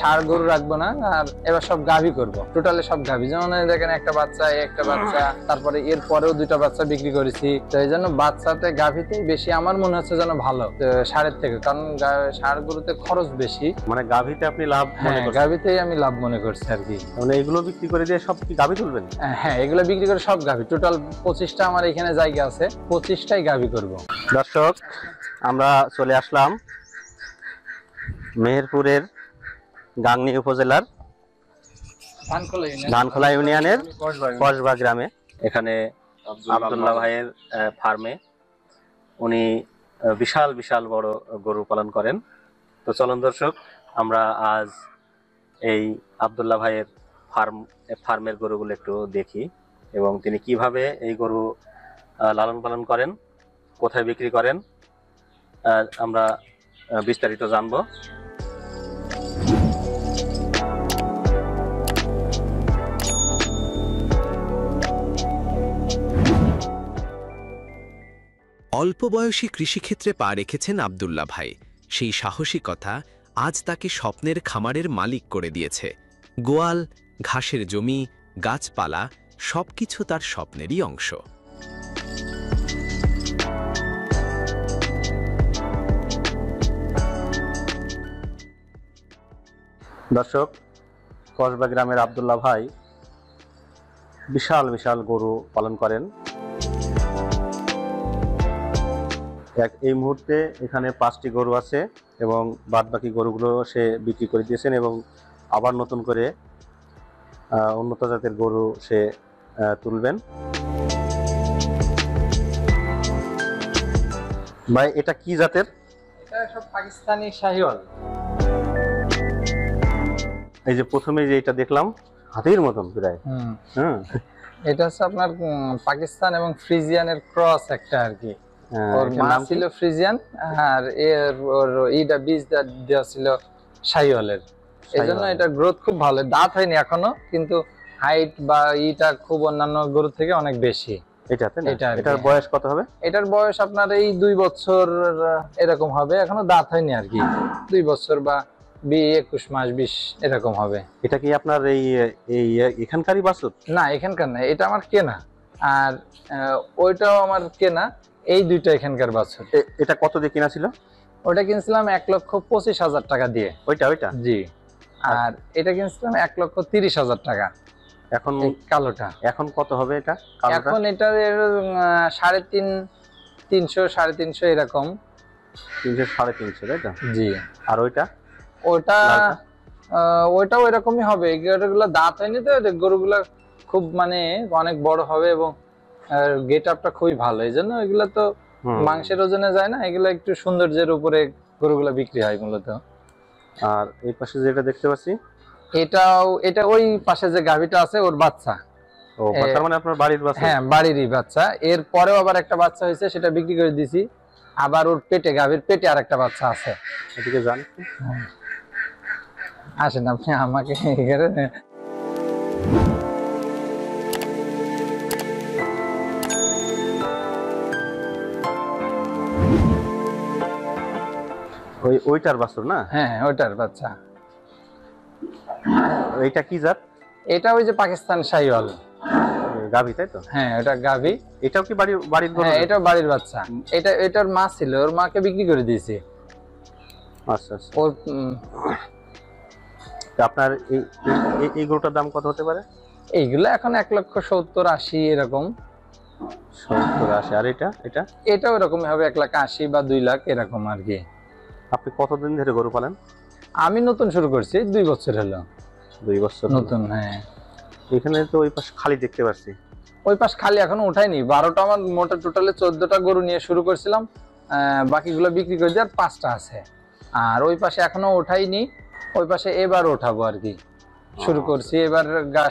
ষাঁড় গরু রাখবো না, আর এবার সব গাভী করব। টোটালি সব গাভী, যেমন দেখেন একটা বাচ্চা, একটা বাচ্চা, তারপরে এর পরেও দুইটা বাচ্চা বিক্রি করেছি। তো এই জন্য বাচ্চাতে গাভীতেই বেশি আমার মনে হচ্ছে যেন ভালো ষাঁড়ের থেকে, কারণ ষাঁড় গরুতে খরচ বেশি। মানে গাভীতে আপনি লাভ মনে করছেন? গাভীতেই আমি লাভ মনে করছি আর কি। মানে এগুলো বিক্রি করে দিয়ে সব কি গাভী তুলবেন? হ্যাঁ, এগুলো বিক্রি করে সব গাভী, টোটাল 25টা আমার এখানে জায়গা আছে, 25টাই গাভী করব। দর্শক, আমরা চলে আসলাম মেহেরপুরের গাংনী উপজেলার ধানখোলা ইউনিয়নের কসবা গ্রামে। এখানে আব্দুল্লাহ ভাইয়ের ফার্মে উনি বিশাল বিশাল বড় গরু পালন করেন। তো চলুন দর্শক, আমরা আজ এই আব্দুল্লাহ ভাইয়ের ফার্মের গরুগুলো একটু দেখি এবং তিনি কিভাবে এই গরু লালন পালন করেন, কোথায় বিক্রি করেন, আমরা বিস্তারিত জানবো। অল্প বয়সী কৃষিক্ষেত্রে পা রেখেছেন আব্দুল্লাহ ভাই। সেই সাহসিকতা আজ তাকে স্বপ্নের খামারের মালিক করে দিয়েছে। গোয়াল, ঘাসের জমি, গাছপালা সবকিছু তার স্বপ্নেরই অংশ। দর্শক, কসবা গ্রামের আব্দুল্লাহ ভাই বিশাল বিশাল গরু পালন করেন। এই মুহূর্তে এখানে 5টি গরু আছে এবং বাদবাকি গরুগুলো সে বিক্রি করে দিয়েছেন এবং আবার নতুন করে উন্নত জাতের গরু সে তুলবেন। ভাই, এটা কি জাতের? এটা সব পাকিস্তানি শাহিওয়াল। এই যে প্রথমে যে এটা দেখলাম হাতির মতন প্রায়, এটা হচ্ছে আপনার পাকিস্তান এবং ফ্রিজিয়ানের ক্রস একটা আর কি। ওর মা ছিল ফ্রিজিয়ান, আর এইটা বীজ দেওয়া ছিল শাহিওয়ালের। এজন্য এটা গ্রোথ খুব ভালো, দাঁত হয়নি এখনো, কিন্তু হাইট বা ইটা খুব অন্যান্য গরু থেকে অনেক বেশি। এটার বয়স কত হবে? এটার বয়স আপনার এই 2 বছর এরকম হবে, এখনো দাঁত হয়নি আর কি। 2 বছর বা 21 মাস 20 এরকম হবে। এটা কি আপনার এই এখানকারই বাছুর? না, এখানকার না, এটা আমার কেনা, আর ওইটাও আমার কেনা। এই দুইটা এখানকার বাছুর। এটা কত দিয়ে কিনা ছিল? ওটা কিনছিলাম 1,25,000 টাকা দিয়ে। ওইটা জি। আর এটা কিনছিলাম 1,30,000 টাকা। এখন কালোটা এখন কত হবে? এটা এখন এটা 350, 350 এরকম। 300, 350, তাই তো? জি। আর ওইটাও এরকমই হবে। গরুগুলো দাঁত হয়নি তো, গরুগুলা খুব মানে অনেক বড় হবে এবং গেট আপটা খুবই ভালো, এই জন্য এগুলা তো মাংসের ওজনে যায় না, এগুলা একটু সৌন্দর্যের উপরে গরুগুলা বিক্রি হয় মূলত। আর এই পাশে যেটা দেখতে পাচ্ছি, এটা ওই পাশে যে গাভীটা আছে ওর বাচ্চা। তার মানে আপনার বাড়ির বাচ্চা? হ্যাঁ, বাড়িরই বাচ্চা। এর পরেও আবার একটা বাচ্চা হয়েছে, সেটা বিক্রি করে দিয়েছি। আবার ওর পেটে, গাভীর পেটে আর একটা বাচ্চা আছে। এদিকে যান, আসেন আপনি আমাকে ওইটার বাছুর না? হ্যাঁ, ওইটার বাচ্চা। এইটা কি জাত? এটা ওই যে পাকিস্তান শাহিওয়াল গাভী, তাই তো? হ্যাঁ, ওটা গাভী। এটাও কি বাড়ির গরু? হ্যাঁ, এটাও বাড়ির বাচ্চা। এটার মা ছিল, ওর মাকে বিক্রি করে দিয়েছি। আচ্ছা আচ্ছা। আপনার এই গরুটার দাম কত হতে পারে? এইগুলো এখন 1,70,000-80 এরকম। 70-80। আর এটাও এরকমই হবে, 1,80,000 বা 2 লাখ এরকম আর কি। আপনি কতদিন ধরে গরু পালেন? আমি নতুন শুরু করছি, 2 বছর হলো। 2 বছর নতুন? হ্যাঁ। এখানে তো ওই পাশ খালি দেখতে পাচ্ছি। ওই পাশ খালি এখনো উঠাইনি। 12টা আমার মোটা, টোটালে 14টা গরু নিয়ে শুরু করছিলাম, বাকিগুলো বিক্রি করে দিয়ে আর 5টা আছে। আর ওই পাশে এখনো উঠাইনি, ওই পাশে এবার উঠাবো আর কি। শুরু করছি এবার।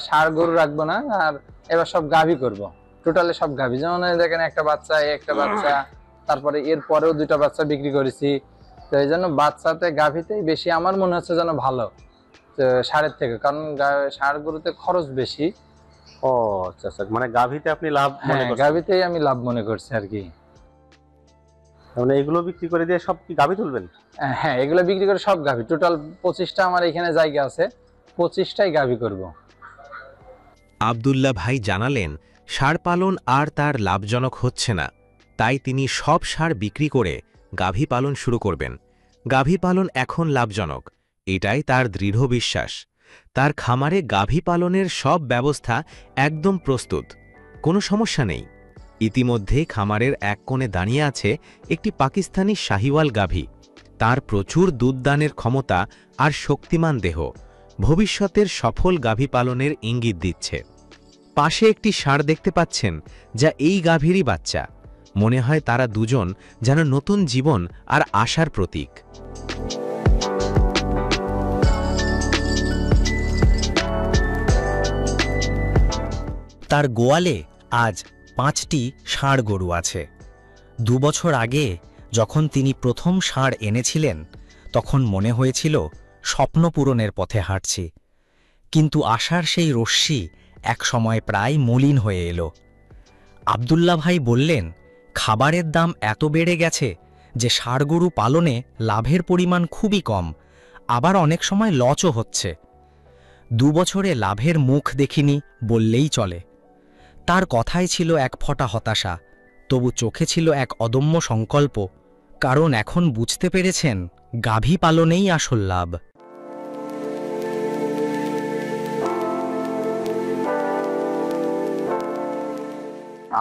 ষাঁড় গরু রাখবো না, আর এবার সব গাভী করব। টোটালি সব গাভী, যেমন দেখেন একটা বাচ্চা, একটা বাচ্চা, তারপরে এর পরেও 2টা বাচ্চা বিক্রি করেছি। তো এই জন্য বাচ্চাতে গাভীতেই বেশি আমার মনে হচ্ছে যেন ভালো ষাঁড়ের থেকে, কারণ ষাঁড় গরুতে খরচ বেশি। ও আচ্ছা আচ্ছা, মানে গাভীতে আপনি লাভ মনে করছেন? গাভীতেই আমি লাভ মনে করছি আর কি। মানে এগুলো বিক্রি করে দিয়ে সব কি গাভী তুলবেন? হ্যাঁ, এগুলো বিক্রি করে সব গাভী, টোটাল 25টা আমার এখানে জায়গা আছে, 25টাই গাভী করব। আব্দুল্লাহ ভাই জানালেন ষাঁড় পালন আর তার লাভজনক হচ্ছে না, তাই তিনি সব ষাঁড় বিক্রি করে গাভী পালন শুরু করবেন। গাভী পালন এখন লাভজনক, এটাই তার দৃঢ় বিশ্বাস। তার খামারে গাভী পালনের সব ব্যবস্থা একদম প্রস্তুত, কোনো সমস্যা নেই। ইতিমধ্যে খামারের এক কোণে দাঁড়িয়ে আছে একটি পাকিস্তানি শাহিওয়াল গাভী। তার প্রচুর দুধদানের ক্ষমতা আর শক্তিমান দেহ ভবিষ্যতের সফল গাভী পালনের ইঙ্গিত দিচ্ছে। পাশে একটি ষাঁড় দেখতে পাচ্ছেন, যা এই গাভীরই বাচ্চা। মনে হয় তারা দুজন যেন নতুন জীবন আর আশার প্রতীক। তার গোয়ালে আজ 5টি ষাঁড় গরু আছে। 2 বছর আগে যখন তিনি প্রথম ষাঁড় এনেছিলেন, তখন মনে হয়েছিল স্বপ্ন পূরণের পথে হাঁটছি। কিন্তু আশার সেই রশ্মি এক সময় প্রায় মলিন হয়ে এলো। আব্দুল্লাহ ভাই বললেন, খাবারের দাম এত বেড়ে গেছে যে ষাঁড় গরু পালনে লাভের পরিমাণ খুবই কম, আবার অনেক সময় লচও হচ্ছে। 2 বছরে লাভের মুখ দেখিনি বললেই চলে। তার কথায় ছিল এক ফোঁটা হতাশা, তবু চোখে ছিল এক অদম্য সংকল্প, কারণ এখন বুঝতে পেরেছেন গাভী পালনেই আসল লাভ।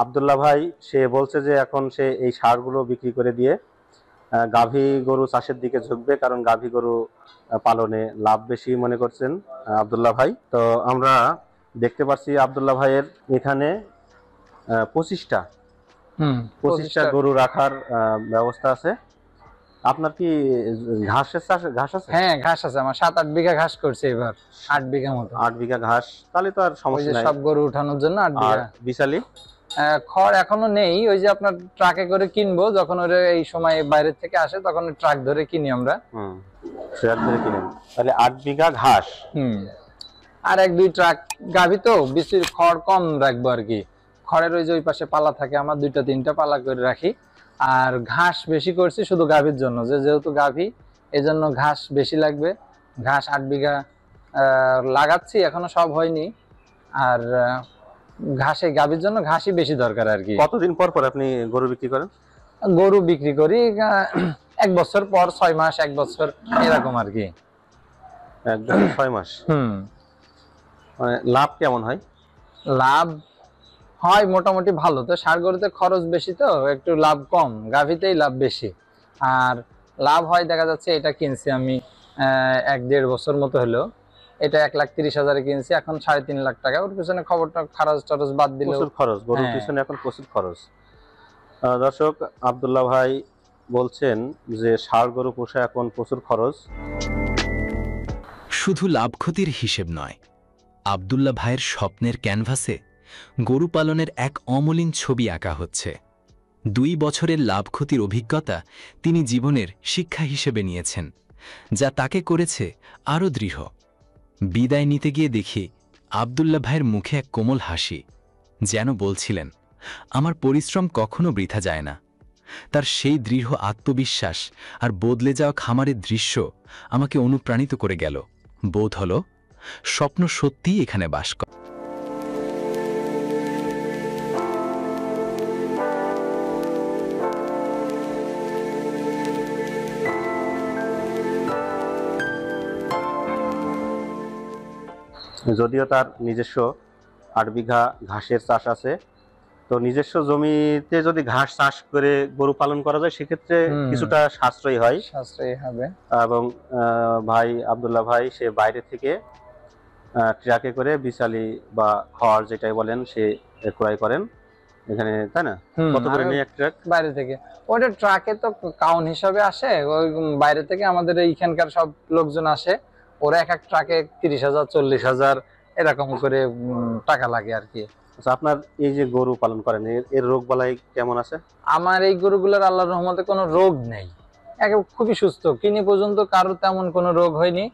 আব্দুল্লাহ ভাই সে বলছে যে এখন সে এই ষাঁড়গুলো বিক্রি করে দিয়ে গাভী গরু চাষের দিকে ঝুঁকবে, কারণ গাভী গরু পালনে লাভ বেশি মনে করছেন আব্দুল্লাহ ভাই। তো আমরা দেখতে পাচ্ছি আব্দুল্লাহ ভাইয়ের এখানে 25টা গরু রাখার ব্যবস্থা আছে। আপনার কি ঘাসের চাষ ঘাস আছে? হ্যাঁ, ঘাস আছে আমার, 7-8 বিঘা ঘাস করছে এবার, 8 বিঘা মতো। 8 বিঘা ঘাস, তাহলে তো আর সমস্যা নাই। সব গরু উঠানোর জন্য 8 আর বিঘা। বিশালি খড় এখনো নেই, ওই যে আপনার ট্রাকে করে কিনবো, যখন ওরা এই সময় বাইরে থেকে আসে তখন ট্রাক ধরে কিনি আমরা। ট্রাক ধরে কিনেন, তাহলে 8 বিঘা ঘাস। আর 1-2 ট্রাক গাভী, তো বেশি খড় কম রাখবো আর কি। খড়ের ওই যে ওই পাশে পালা থাকে, আমার 2-3টা পালা করে রাখি। আর ঘাস বেশি করছি শুধু গাভীর জন্য, যেহেতু গাভী এজন্য ঘাস বেশি লাগবে। ঘাস 8 বিঘা লাগাচ্ছি, এখনো সব হয়নি। আর ঘাসে গাভীর জন্য ঘাসই বেশি দরকার আর কি। কতদিন পর পর আপনি গরু বিক্রি করেন? গরু বিক্রি করি 1 বছর পর, 6 মাস, 1 বছর এরকম আর কি। 1 বছর 6 মাস। মানে লাভ কেমন হয়? লাভ হয় মোটামুটি ভালো। তো ষাঁড় গরুতে খরচ বেশি, তো একটু লাভ কম, গাভীতেই লাভ বেশি। আর লাভ হয় দেখা যাচ্ছে, এটা কিনছি আমি 1-1.5 বছর মতো হলো, এটা 1,30,000 কিনছি, এখন 3.5 লাখ টাকা। ওর পিছনে খবরটা খরচ টরচ বাদ দিলে প্রচুর খরচ, গরুর পিছনে এখন প্রচুর খরচ। দর্শক, আব্দুল্লাহ ভাই বলছেন যে ষাঁড় গরু পোষা এখন প্রচুর খরচ। শুধু লাভ ক্ষতির হিসেব নয়, আব্দুল্লাহ ভাইয়ের স্বপ্নের ক্যানভাসে গরু পালনের এক অমলিন ছবি আঁকা হচ্ছে। 2 বছরের লাভ ক্ষতির অভিজ্ঞতা তিনি জীবনের শিক্ষা হিসেবে নিয়েছেন, যা তাকে করেছে আরও দৃঢ়। বিদায় নিতে গিয়ে দেখি আব্দুল্লাহ ভাইয়ের মুখে এক কোমল হাসি, যেন বলছিলেন, আমার পরিশ্রম কখনো বৃথা যায় না। তার সেই দৃঢ় আত্মবিশ্বাস আর বদলে যাওয়া খামারের দৃশ্য আমাকে অনুপ্রাণিত করে গেল। বোধ হল স্বপ্ন সত্যিই এখানে বাস করে। যদিও তার নিজস্ব 8 বিঘা ঘাসের চাষ আছে, তো নিজস্ব জমিতে যদি ঘাস চাষ করে গরু পালন করা যায় সেক্ষেত্রে কিছুটা সাশ্রয়ী হয়, সাশ্রয়ী হবে। এবং ভাই আব্দুল্লাহ ভাই সে বাইরে থেকে ট্রাকে করে বিশালি বা খড় যেটাই বলেন সে ক্রয় করেন এখানে, তাই না? কত করে নেই এক ট্রাক বাইরে থেকে? ওটা ট্রাকে তো কাউন্ট হিসাবে আসে, ওই বাইরে থেকে আমাদের এইখানকার সব লোকজন আসে, ওরা এক ট্রাকে 30,000 40,000 এরকম করে টাকা লাগে আর কি। আচ্ছা, আপনার এই যে গরু পালন করেন এর রোগ বালাই কেমন আছে? আমার এই গরুগুলোর আল্লাহর রহমতে কোনো রোগ নেই, খুবই সুস্থ, কিনি পর্যন্ত কারো তেমন কোনো রোগ হয়নি।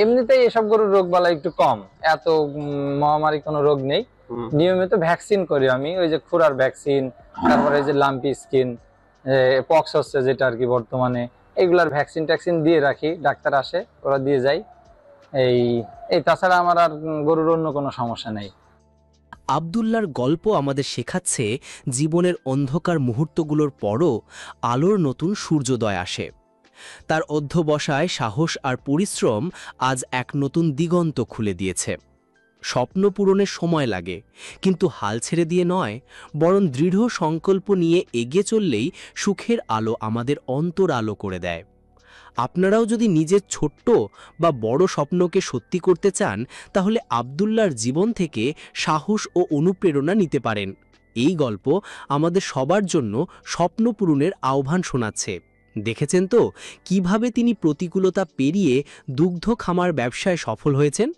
এমনিতেই এসব গরুর রোগ বালাই একটু কম, এত মহামারী কোনো রোগ নেই। নিয়মিত ভ্যাকসিন করি আমি, ওই যে খুরার ভ্যাকসিন, তারপরে এই যে লাম্পি স্কিন, পক্স হচ্ছে যেটা আর কি বর্তমানে, এগুলার ভ্যাকসিন ট্যাকসিন দিয়ে রাখি, ডাক্তার আসে ওরা দিয়ে যায়। এই এই তাছাড়া আমার আর গরুর অন্য কোনো সমস্যা নেই। আব্দুল্লাহর গল্প আমাদের শেখাচ্ছে জীবনের অন্ধকার মুহূর্তগুলোর পরও আলোর নতুন সূর্যোদয় আসে। তার অধ্যবসায়, সাহস আর পরিশ্রম আজ এক নতুন দিগন্ত খুলে দিয়েছে। স্বপ্ন পূরণের সময় লাগে, কিন্তু হাল ছেড়ে দিয়ে নয়, বরং দৃঢ় সংকল্প নিয়ে এগিয়ে চললেই সুখের আলো আমাদের অন্তর আলো করে দেয়। আপনারাও যদি নিজের ছোট্ট বা বড় স্বপ্নকে সত্যি করতে চান, তাহলে আব্দুল্লাহর জীবন থেকে সাহস ও অনুপ্রেরণা নিতে পারেন। এই গল্প আমাদের সবার জন্য স্বপ্ন পূরণের আহ্বান শোনাচ্ছে। দেখেছেন তো কিভাবে তিনি প্রতিকূলতা পেরিয়ে দুগ্ধ খামার ব্যবসায় সফল হয়েছেন?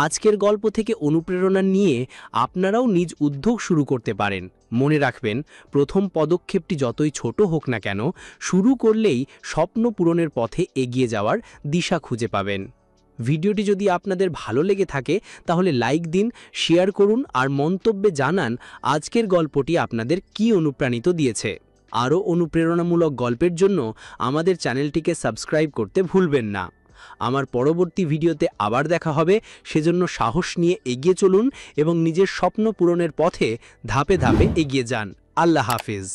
আজকের গল্প থেকে অনুপ্রেরণা নিয়ে আপনারাও নিজ উদ্যোগ শুরু করতে পারেন। মনে রাখবেন, প্রথম পদক্ষেপটি যতই ছোট হোক না কেন, শুরু করলেই স্বপ্ন পূরণের পথে এগিয়ে যাওয়ার দিশা খুঁজে পাবেন। ভিডিওটি যদি আপনাদের ভালো লেগে থাকে তাহলে লাইক দিন, শেয়ার করুন আর মন্তব্যে জানান আজকের গল্পটি আপনাদের কী অনুপ্রাণিত দিয়েছে। আরও অনুপ্রেরণামূলক গল্পের জন্য আমাদের চ্যানেলটিকে সাবস্ক্রাইব করতে ভুলবেন না। আমার পরবর্তী ভিডিওতে আবার দেখা হবে, সেজন্য সাহস নিয়ে এগিয়ে চলুন এবং নিজের স্বপ্ন পূরণের পথে ধাপে ধাপে এগিয়ে যান। আল্লাহ হাফেজ।